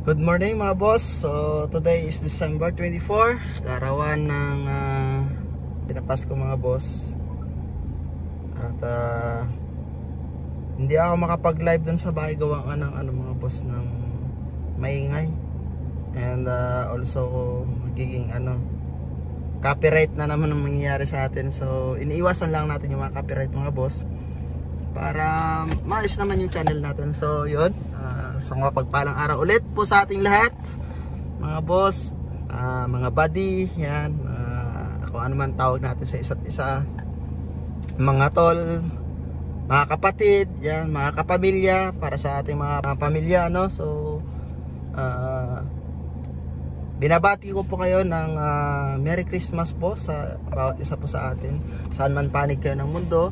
Good morning mga boss. So today is December 24, larawan ng pinapasko mga boss. At hindi ako makapag-live dun sa bahay gawa nga ng mga boss ng maingay. And also magiging copyright na naman ang mangyayari sa atin. So iniiwasan lang natin yung mga copyright mga boss para maayos naman yung channel natin. So yun, so mapagpalang araw ulit po sa ating lahat mga boss, mga buddy, yan, kung ano man tawag natin sa isa't isa, mga tol, mga kapatid, yan, mga kapamilya, para sa ating mga pamilya, no? So binabati ko po kayo ng Merry Christmas po sa bawat isa po sa atin, saan man panig kayo ng mundo.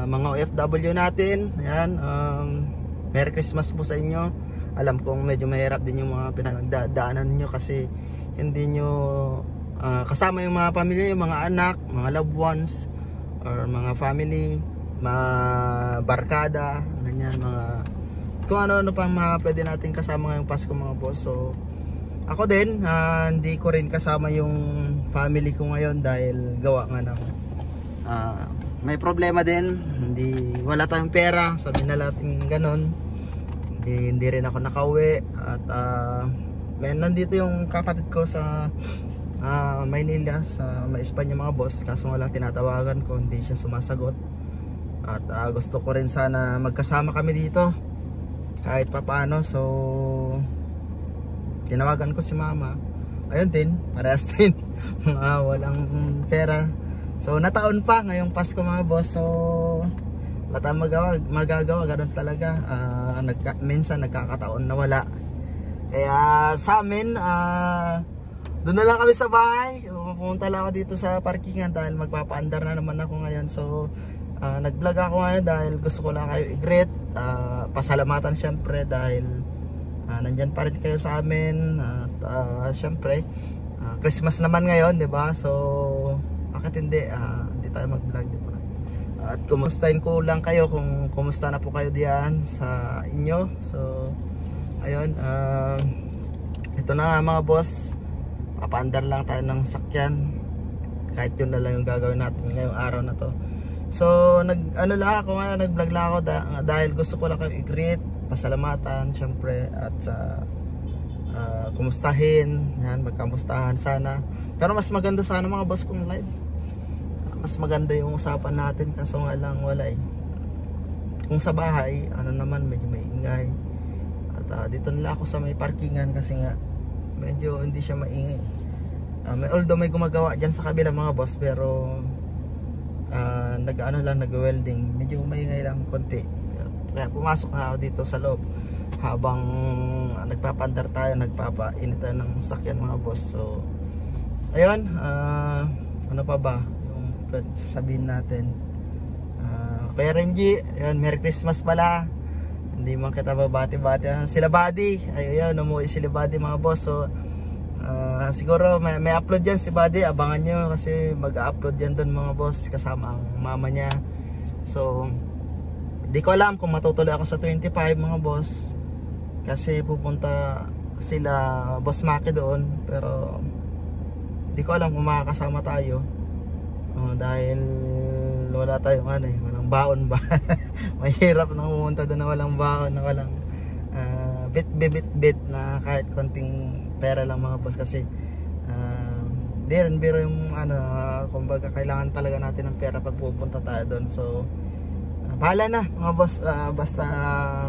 Mga OFW natin, yan, Merry Christmas po sa inyo. Alam kong medyo mahirap din yung mga pinagdaanan nyo kasi hindi nyo kasama yung mga pamilya, yung mga anak, mga loved ones, or mga family, mga barkada, ganyan, mga kung ano-ano pang mga pwede natin kasama ngayong Pasko mga boss. So ako din, hindi ko rin kasama yung family ko ngayon dahil gawa nga ng may problema din, wala tayong pera, sabi na natin ganon. Hindi rin ako nakauwi. At nandito yung kapatid ko sa Maynila, sa Espanya mga boss, kaso wala tinatawagan ko, hindi siya sumasagot. At gusto ko rin sana magkasama kami dito kahit papaano. So tinawagan ko si mama, ayun din, parehas din walang pera. So nataon pa ngayong Pasko mga boss. So wala tayong magagawa, ganun talaga. Minsan nagkakataon na wala. Kaya sa amin, doon na lang kami sa bahay. Pupunta lang ako dito sa parkingan dahil magpapaandar na naman ako ngayon. So nag-vlog ako ngayon dahil gusto ko lang kayo i-greet, pasalamatan syempre dahil nandyan pa rin kayo sa amin. At syempre Christmas naman ngayon, 'di ba? So bakit hindi tayo mag-vlog, di ba? At kumustahin ko lang kayo kung kumusta na po kayo diyan sa inyo. So ayun, ito na nga mga boss, papaandar lang tayo ng sakyan. Kahit yun na lang yung gagawin natin ngayong araw na to. So nag-vlog lang ako dahil gusto ko lang kayo i-greet, pasalamatan syempre, at kumustahin, yan, magkamustahan sana. Pero mas maganda sana mga boss kung live. Mas maganda yung usapan natin, kaso nga lang wala eh. Kung sa bahay, naman medyo may ingay. At dito nila ako sa may parkingan kasi nga medyo hindi siya maingay. Although may gumagawa dyan sa kabila mga boss, pero nag-welding, medyo maingay lang konti. Kaya pumasok na ako dito sa loob habang nagpapandar tayo, nagpapainit tayo ng sakyan mga boss. So ayun, ano pa ba sasabihin natin? Kuya Renji, ayun, Merry Christmas pala. Hindi man kita babati-bati. Sila Buddy, ayun, umuwi sila Buddy mga boss. So siguro may upload yan si Buddy, abangan nyo kasi mag-upload yan dun mga boss kasama ang mama niya. So di ko alam kung matutuloy ako sa 25 mga boss kasi pupunta sila Boss Maki doon, pero di ko alam kung makakasama tayo. Dahil wala tayong walang baon ba. Mahirap na pumunta doon na walang baon, na walang bit na kahit konting pera lang mga boss. Kasi di rin biro yung kumbaga kailangan talaga natin ng pera pag pupunta tayo doon. So bahala na mga boss, basta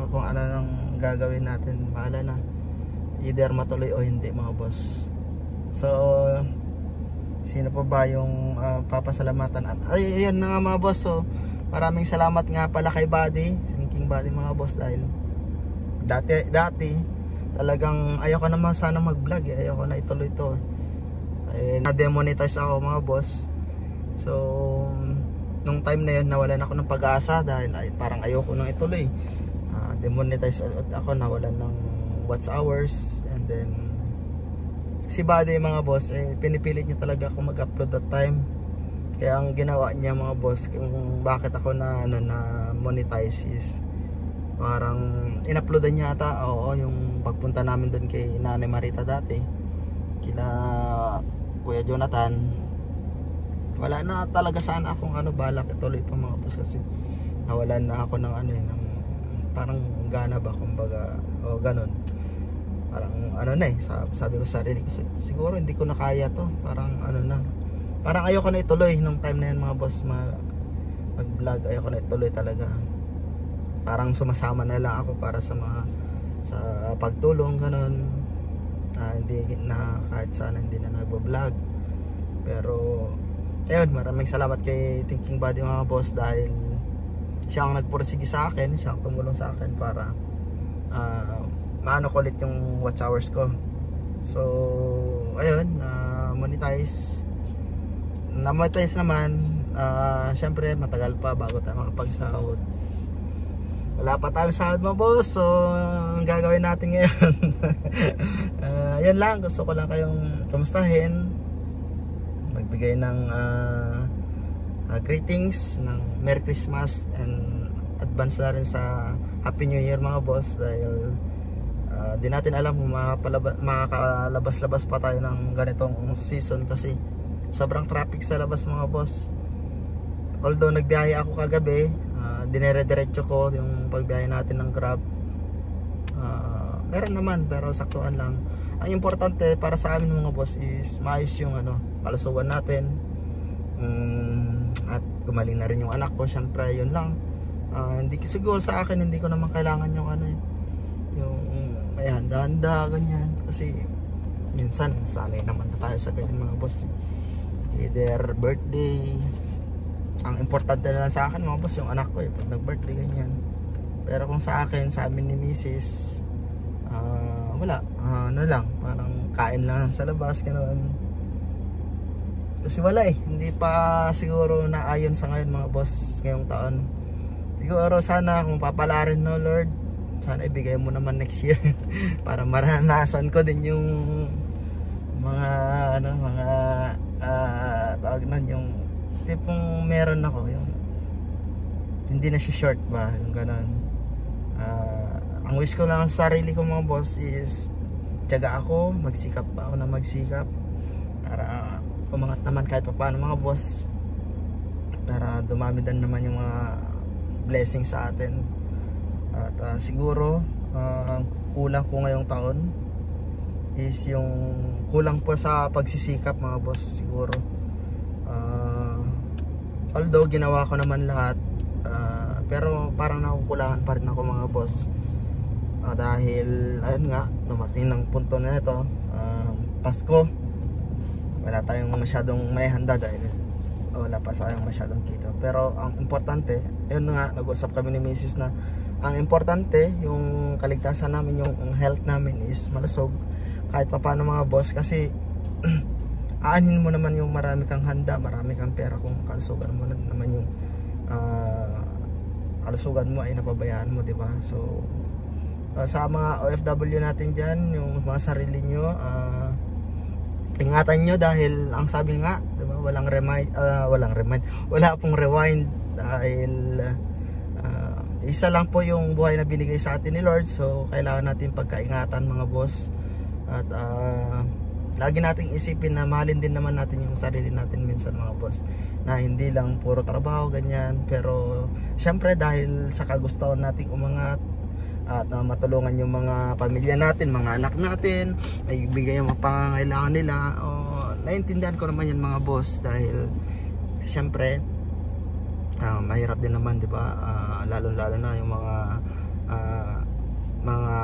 kung ano nang gagawin natin, bahala na, either matuloy o hindi mga boss. So sino pa ba yung papasalamatan? Ayun na nga mga boss. So maraming salamat nga pala kay Buddy, King Buddy mga boss, dahil dati talagang ayoko naman sana mag-vlog eh. Ayoko na ituloy to na-demonetize ako mga boss. So nung time na yun nawalan ako ng pag-asa dahil parang ayoko nang ituloy. Demonetize ulit ako, nawalan ng watch hours. And then si Buddy mga boss, pinipilit niya talaga ako mag-upload that time. Kaya ang ginawa niya mga boss, kung bakit ako na monetize is parang in-uploadan niya ata, oo, yung pagpunta namin doon kay Nanay Marita dati, kila Kuya Jonathan, wala na talaga sana akong balak ituloy pa mga boss, kasi nawalan na ako ng ng parang gana ba, kumbaga, o ganun. Parang sabi ko sa sarili ko, siguro hindi ko na kaya to, parang parang ayoko na ituloy nung time na yan mga boss, mag vlog, ayoko na ituloy talaga. Parang sumasama na lang ako para sa pagtulong, ganun. Hindi na, kahit sana hindi na nagbo-vlog. Pero ayun, maraming salamat kay Thinking Buddy mga boss, dahil siya ang nagpursige sa akin, siya ang tumulong sa akin para maano ko ulit yung watch hours ko. So ayun, monetize naman. Syempre matagal pa bago tayo makapagsahod. Wala pa tayong sahod mga boss, so ang gagawin natin ngayon yan lang, gusto ko lang kayong kamustahin, magbigay ng greetings ng Merry Christmas and advance na rin sa Happy New Year mga boss, dahil di natin alam kung makakalabas-labas pa tayo ng ganitong season, kasi sobrang traffic sa labas mga boss. Although nagbiyahe ako kagabi, dinere-diretso ko yung pagbiyahe natin ng Grab, meron naman pero saktuhan lang. Ang importante para sa amin mga boss is maayos yung kalusugan natin, at gumaling na rin yung anak ko, syempre yun lang. Hindi siguro sa akin, hindi ko naman kailangan yung yung may handa-handa ganyan, kasi minsan sanay naman na tayo sa ganyan mga boss, either birthday. Ang importante na lang sa akin mga boss yung anak ko, pag nag-birthday ganyan. Pero kung sa akin, sa amin ni Mrs., wala, lang, parang kain lang sa labas, ganoon. Kasi wala hindi pa siguro naayon sa ngayon mga boss ngayong taon. Siguro sana kung papalarin no Lord, sana ibigay mo naman next year para maranasan ko din yung mga tawag na, yung tipong meron ako, yung hindi na siya short ba, yung gano'n. Ang wish ko lang sa sarili ko mga boss is tiyaga ako, magsikap pa ako na magsikap para umangat naman kahit pa paano mga boss, para dumami din naman yung mga blessings sa atin. At siguro ang kulang ko ngayong taon is yung kulang po sa pagsisikap mga boss siguro. Although ginawa ko naman lahat, pero parang nakukulangan pa rin ako mga boss, dahil ayun nga, dumating ng punto na ito, Pasko, wala tayong masyadong may handa dahil wala pa sayang masyadong kita. Pero ang importante, ayun nga, nag-usap kami ni Mrs. na ang importante yung kaligtasan namin, yung health namin is malusog kahit pa paano mga boss, kasi aanin mo naman yung marami kang handa, marami kang pera, kung kalusugan mo naman yung kalusugan mo ay napabayaan mo, di ba? So sa mga OFW natin dyan, yung mga sarili nyo, ingatan nyo, dahil ang sabi nga, di ba, wala pong rewind, dahil isa lang po yung buhay na binigay sa atin ni Lord. So kailangan natin pagkaingatan mga boss, at lagi nating isipin na mahalin din naman natin yung sarili natin minsan mga boss, na hindi lang puro trabaho ganyan, pero syempre dahil sa kagustuhan nating umangat at matulungan yung mga pamilya natin, mga anak natin, ay bigay yung mga pangangailangan nila. Naiintindihan ko naman yan mga boss, dahil syempre mahirap din naman, di ba? Lalo na yung mga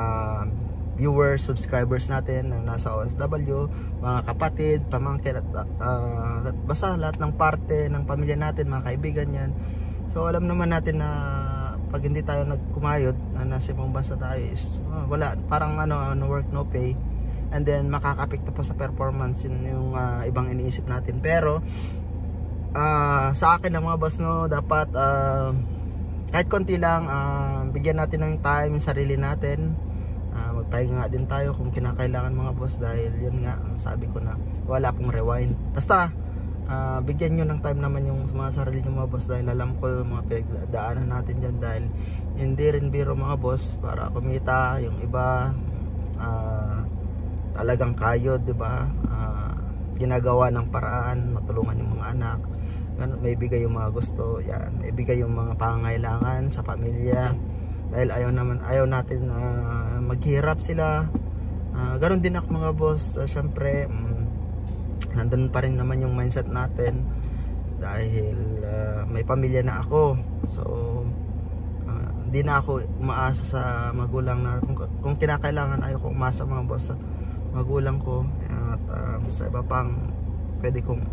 viewers, subscribers natin na nasa OFW, mga kapatid, pamangkin, at basta lahat ng parte ng pamilya natin, mga kaibigan yan. So alam naman natin na pag hindi tayo nagkumayod, nasa ibang bansa tayo, is wala, parang no work no pay, and then makakapekto pa sa performance, yun yung ibang iniisip natin. Pero sa akin lang mga boss, no, dapat kahit konti lang, bigyan natin ng time yung sarili natin, magpahinga nga din tayo kung kinakailangan mga boss, dahil yun nga, sabi ko na wala pong rewind. Basta bigyan nyo ng time naman yung mga sarili nyo mga boss, dahil alam ko yung mga pinagdaanan natin dyan, dahil hindi rin biro mga boss para kumita. Yung iba talagang kayo, di ba? Ginagawa ng paraan, matulungan yung mga anak, may bigay yung mga gusto, yan, may bigay yung mga pangangailangan sa pamilya, dahil ayaw natin na maghirap sila. Ganon din ako mga boss. Syempre nandun pa rin naman yung mindset natin dahil may pamilya na ako, so hindi na ako umaasa sa magulang na kung kinakailangan, ayaw ko umasa mga boss sa magulang ko, at sa iba pang pwede kong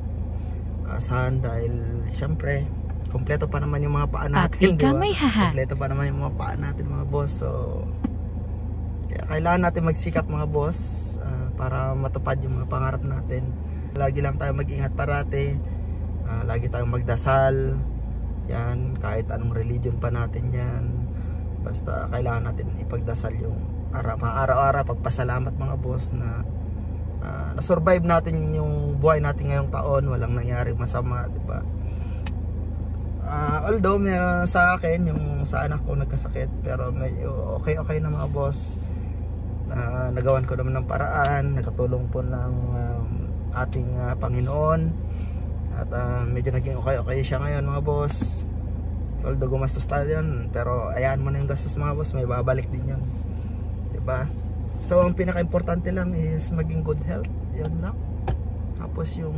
asahan, dahil syempre kompleto pa naman yung mga paa natin, diba? Kompleto pa naman yung mga paa natin mga boss, so kaya kailangan natin magsikap mga boss para matupad yung mga pangarap natin. Lagi lang tayo mag-ingat parati, lagi tayong magdasal, yan, kahit anong religion pa natin yan, basta kailangan natin ipagdasal yung araw-araw, pagpasalamat mga boss na na-survive natin yung buhay natin ngayong taon, walang nangyari masama, diba? Although meron sa akin yung sa anak ko nagkasakit, pero medyo okay na mga boss. Nagawan ko naman ng paraan, nakatulong po ng ating Panginoon, at medyo naging okay siya ngayon mga boss. Although gumastos tayo yan, pero ayan mo na yung gastos mga boss, may babalik din yan, diba? So ang pinaka-importante lang is maging good health, yan lang. Tapos yung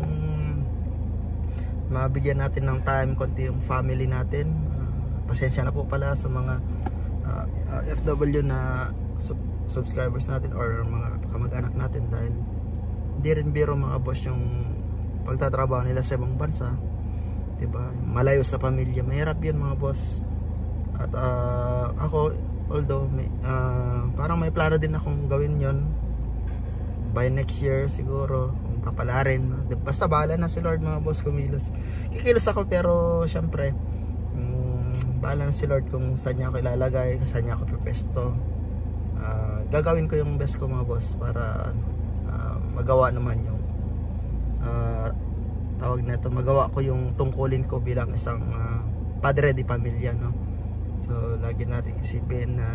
mabigyan natin ng time konti yung family natin. Pasensya na po pala sa mga FW na subscribers natin or mga kamag-anak natin, dahil hindi rin biro mga boss yung pagtatrabaho nila sa ibang bansa, diba? Malayo sa pamilya, mahirap yun mga boss. At ako, although parang may plano din akong gawin yon by next year siguro, kung papalarin, basta bahala na si Lord mga boss, kikilos ako, pero syempre bahala na si Lord kung saan niya ako ilalagay, saan niya ako pipesto. Gagawin ko yung best ko mga boss para magawa naman yung tawag na ito, magawa ko yung tungkulin ko bilang isang padre di pamilya, no? So lagi natin isipin na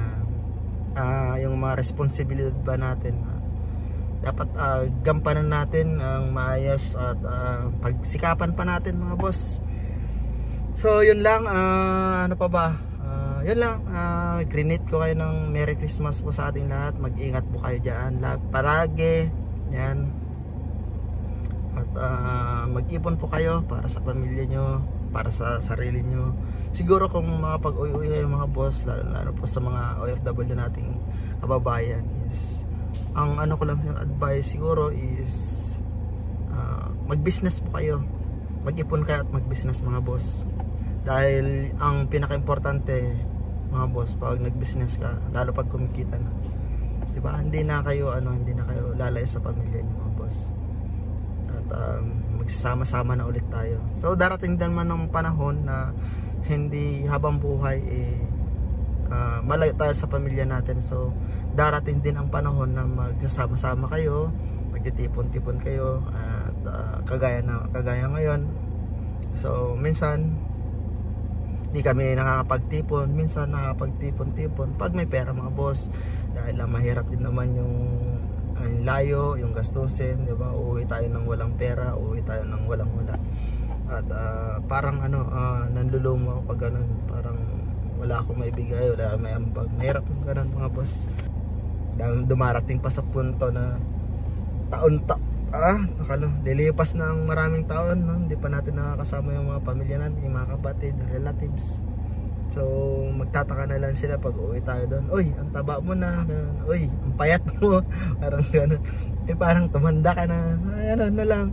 yung mga responsibilidad ba natin, dapat gampanan natin ang maayos, at pagsikapan pa natin mga boss. So yun lang, ano pa ba, yun lang, greet ko kayo ng Merry Christmas po sa ating lahat. Mag-ingat po kayo dyan paragi, yan. At mag-ipon po kayo para sa pamilya nyo, para sa sarili nyo. Siguro kung makapag-uwi kayo mga boss, lalo po sa mga OFW nating kababayan, is ang ano ko lang sa advice siguro is mag-business po kayo, mag-ipon kayo at mag-business mga boss. Dahil ang pinaka-importante mga boss, pag nag-business ka, lalo pag kumikita na, diba, hindi na kayo lalay sa pamilya niyo mga boss, at magsasama-sama na ulit tayo. So darating din man ng panahon na hindi habang buhay malayo tayo sa pamilya natin, so darating din ang panahon na magsasama-sama kayo, magtitipon-tipon kayo, at kagaya ngayon. So minsan hindi kami nakakapagtipon, minsan nakakapagtipon-tipon pag may pera mga boss, dahil mahirap din naman yung layo, yung gastusin, di ba? Uuwi tayo ng walang pera, uuwi tayo ng walang wala, at parang nanlulumo ako pag ganun, parang wala akong maibigay, wala akong may ambag, mahirap yung ganun mga boss. Dumarating pa sa punto na lilipas na ang maraming taon, no? Hindi pa natin nakakasama yung mga pamilya natin, yung mga kapatid, relatives. So magtataka na lang sila pag uwi tayo doon, uy, ang taba mo na, ganun. Uy, ang payat mo, parang gano'n. Parang tumanda ka na, ano na lang.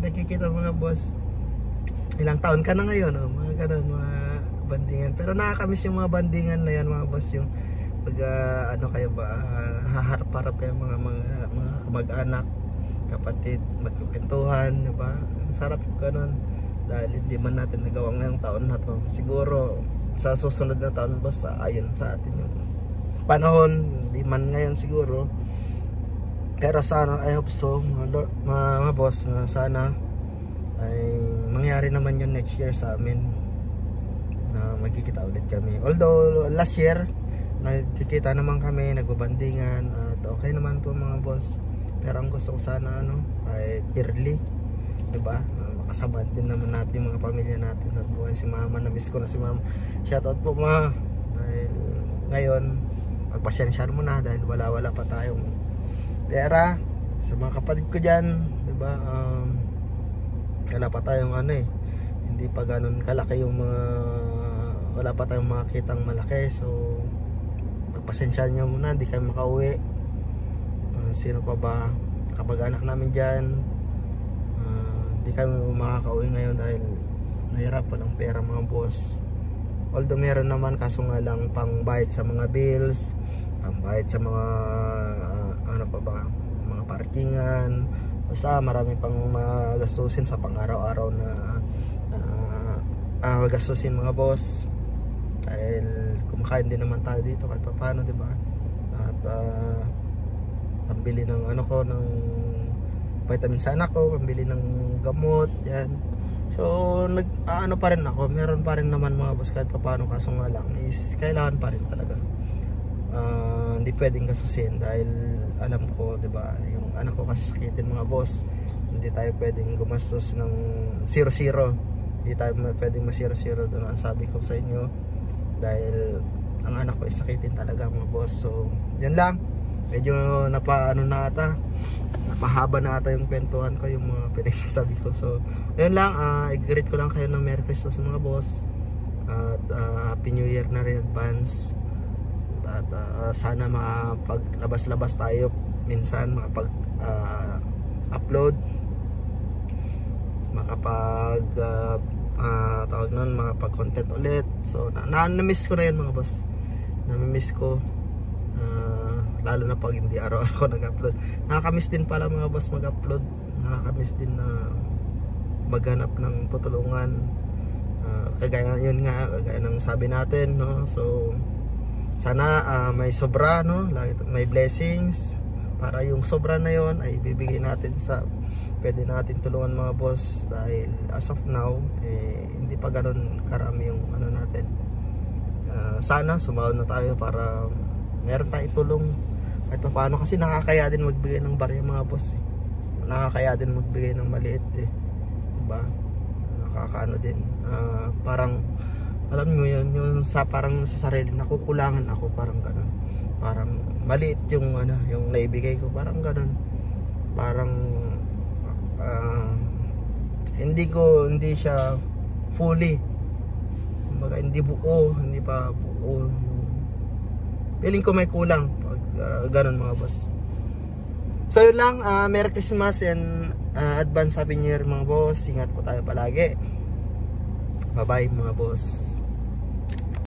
Nakikita mga boss, ilang taon ka na ngayon, mga gano'n, mga bandingan. Pero nakakamiss yung mga bandingan na yan mga boss, yung pag kayo ba, haharap-harap kayo mga kamag-anak, kapatid, magkukentuhan, diba? Ang sarap ganun, dahil hindi man natin nagawa ngayong taon na to. Siguro sa susunod na taon, basta ayon sa atin yung panahon, hindi man ngayon siguro, pero sana, I hope so mga boss, na sana ay mangyari naman yun next year sa amin, na magkikita ulit kami. Although last year nagkikita naman kami, nagbabandingan, at okay naman, mga boss. Pero ang gusto ko sana ano, kahit yearly, diba? Makasama din naman natin yung mga pamilya natin sa buhay. Si mama, na-miss ko na si mama. Shoutout po ma. Dahil ngayon, magpasyensyahan mo na dahil wala pa tayong pera. Sa mga kapatid ko dyan, diba? Wala pa tayong ano eh, hindi pa ganun kalaki yung mga, wala pa tayong makakitang malaki. So pagpasensyahan nyo muna, hindi kayo makauwi. Sino pa ba kapag-anak namin dyan, hindi kami makakauwi ngayon dahil nahirapan ng pera mga boss. Although meron naman, kaso nga lang pang bayad sa mga bills, pang bayad sa mga ano pa ba, mga parkingan. Basta marami pang magastusin sa pang-araw-araw na magastusin mga boss. Dahil kumakain din naman tayo dito kahit pa paano, diba? At pambili ng ano ko, ng vitamin sa anak ko, pambili ng gamot, yan. So ano pa rin ako, meron pa rin naman mga boss kahit pa paano, kaso nga lang is kailangan pa rin talaga. Hindi pwedeng kasusin dahil alam ko, diba, yung anak ko kasi sakitin mga boss. Hindi tayo pwedeng gumastos ng 0-0, hindi tayo pwedeng ma-0-0 doon. Ang sabi ko sa inyo, dahil ang anak ko is sakitin talaga mga boss. So yan lang, medyo napaano na ata, napahaba na ata yung kwentuhan ko, yung mga pinagsasabi ko. So yan lang, i-greet ko lang kayo ng Merry Christmas mga boss. At Happy New Year na rin advance. At sana makapaglabas-labas tayo minsan, makapag-upload, makapag tawag nun, makapag-content ulit. So na-miss ko na yun mga boss, na-miss ko, lalo na pag hindi araw-araw ako nag-upload. Nakakamiss din pala mga boss mag-upload, nakakamiss din na maghanap ng tutulungan, kagaya yun nga, kagaya ng sabi natin, no? So sana may sobra, no? May blessings para yung sobra na yon ay bibigay natin sa pwede natin tulungan mga boss. Dahil as of now hindi pa ganun karami yung ano natin. Sana sumahod na tayo para meron tayong tulong kahit paano, kasi nakakaya din magbigay ng barya mga boss eh. Nakakaya din magbigay ng maliit eh, diba? Nakakaano din, parang alam mo yun, yung sa parang sa sarili nakukulangan ako, parang ganun, parang maliit yung ano, yung naibigay ko, parang ganun, parang hindi siya fully, kumbaga hindi buo, hindi pa buo, feeling ko may kulang pag ganun mga boss. So yun lang, Merry Christmas and advance Happy New Year mga boss. Ingat po tayo palagi. Bye bye mga boss.